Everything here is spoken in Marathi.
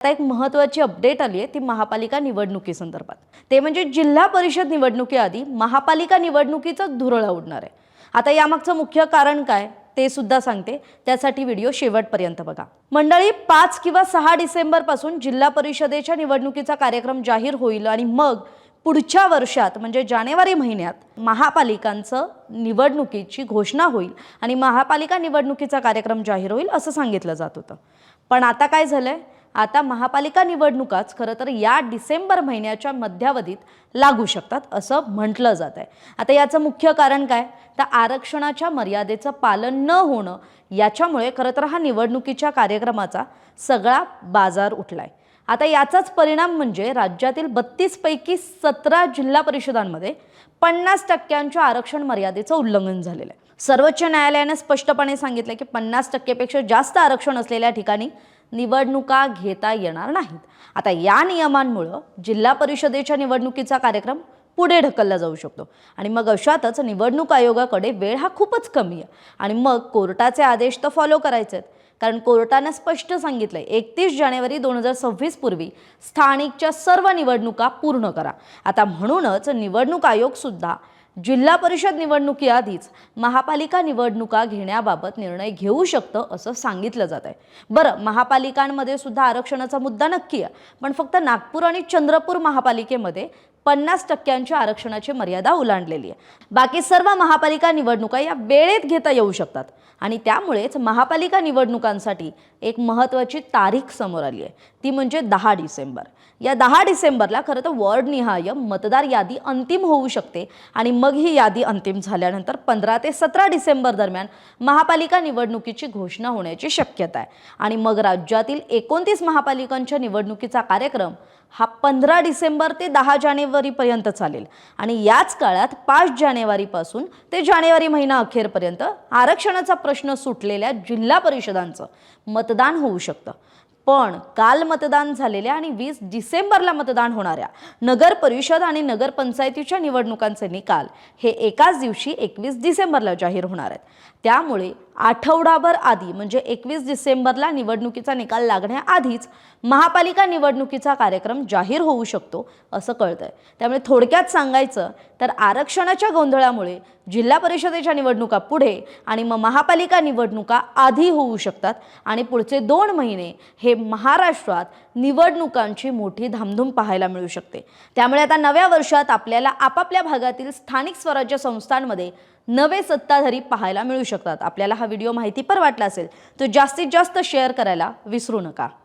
आता एक महत्त्वाची अपडेट आली आहे ती महापालिका निवडणुकीसंदर्भात। ते म्हणजे जिल्हा परिषद निवडणुकीआधी महापालिका निवडणुकीचं धुरळा उडणार आहे। आता यामागचं मुख्य कारण काय ते सुद्धा सांगते, त्यासाठी व्हिडिओ शेवटपर्यंत बघा। मंडळी 5 किंवा 6 डिसेंबर पासून जिल्हा परिषदेच्या निवडणुकीचा कार्यक्रम जाहीर होईल आणि मग पुढच्या वर्षात म्हणजे जानेवारी महिन्यात महापालिकांचं निवडणुकीची घोषणा होईल आणि महापालिका निवडणुकीचा कार्यक्रम जाहीर होईल असं सांगितलं जात होतं। पण आता काय झालंय, आता महापालिका निवडणुकाच खरं तर या डिसेंबर महिन्याच्या मध्यावधीत लागू शकतात असं म्हटलं जात आहे। आता याचं मुख्य कारण काय, तर आरक्षणाच्या मर्यादेचं पालन न होणं याच्यामुळे खरं तर हा निवडणुकीच्या कार्यक्रमाचा सगळा बाजार उठलाय। आता याचाच परिणाम म्हणजे राज्यातील 32 पैकी 17 जिल्हा परिषदांमध्ये 50% आरक्षण मर्यादेचं उल्लंघन झालेलं आहे। सर्वोच्च न्यायालयाने स्पष्टपणे सांगितले की 50% पेक्षा जास्त आरक्षण असलेल्या ठिकाणी निवडणुका घेता येणार नाहीत। आता या नियमांमुळे जिल्हा परिषदेच्या निवडणुकीचा कार्यक्रम पुढे ढकलला जाऊ शकतो आणि मग अशातच निवडणूक आयोगाकडे वेळ हा खूपच कमी आहे आणि मग कोर्टाचे आदेश तर फॉलो करायचे आहेत, कारण कोर्टाने स्पष्ट सांगितलंय 31 जानेवारी 2026 पूर्वी स्थानिकच्या सर्व निवडणुका पूर्ण करा। आता म्हणूनच निवडणूक आयोग सुद्धा जिल्हा परिषद निवडणुकीआधीच महापालिका निवडणुका घेण्याबाबत निर्णय घेऊ शकतं असं सांगितलं जात आहे। बरं, महापालिकांमध्ये सुद्धा आरक्षणाचा मुद्दा नक्की आहे, पण फक्त नागपूर आणि चंद्रपूर महापालिकेमध्ये 50% आरक्षणाची मर्यादा ओलांडलेली आहे। बाकी सर्व महापालिका निवडणुका या वेळेत घेता येऊ शकतात आणि त्यामुळेच महापालिका निवडणुकांसाठी एक महत्त्वाची तारीख समोर आली आहे, ती म्हणजे 10 डिसेंबर। या 10 डिसेंबरला खरं तर वॉर्डनिहाय मतदार यादी अंतिम होऊ शकते आणि मग ही यादी अंतिम झाल्यानंतर 15 ते 17 डिसेंबर दरम्यान महापालिका निवडणुकीची घोषणा होण्याची शक्यता आहे आणि मग राज्यातील 29 महापालिकांच्या निवडणुकीचा कार्यक्रम हा 15 डिसेंबर ते 10 जानेवारी पर्यंत चालेल आणि याच काळात 5 जानेवारी पासून ते जानेवारी महिना अखेरपर्यंत आरक्षणाचा प्रश्न सुटलेल्या जिल्हा परिषदांचं मतदान होऊ शकतं। पण काल मतदान झालेल्या आणि 20 डिसेंबरला मतदान होणाऱ्या नगर परिषद आणि नगर पंचायतीच्या निवडणुकांचे निकाल हे एकाच दिवशी 21 डिसेंबरला जाहीर होणार आहेत। त्यामुळे आठवडाभर आधी म्हणजे 21 डिसेंबरला निवडणुकीचा निकाल लागण्याआधीच महापालिका निवडणुकीचा कार्यक्रम जाहीर होऊ शकतो असं कळतंय। त्यामुळे थोडक्यात सांगायचं तर आरक्षणाच्या गोंधळामुळे जिल्हा परिषदेच्या निवडणुका पुढे आणि मग महापालिका निवडणुका आधी होऊ शकतात आणि पुढचे 2 महिने हे महाराष्ट्रात निवडणुकांची मोठी धामधूम पाहायला मिळू शकते। त्यामुळे आता नव्या वर्षात आपल्याला आपापल्या भागातील स्थानिक स्वराज्य संस्थांमध्ये नवे सत्ताधारी पाहायला मिळू शकतात। आपल्याला हा व्हिडिओ माहितीपर वाटला असेल तर जास्तीत जास्त शेअर करायला विसरू नका।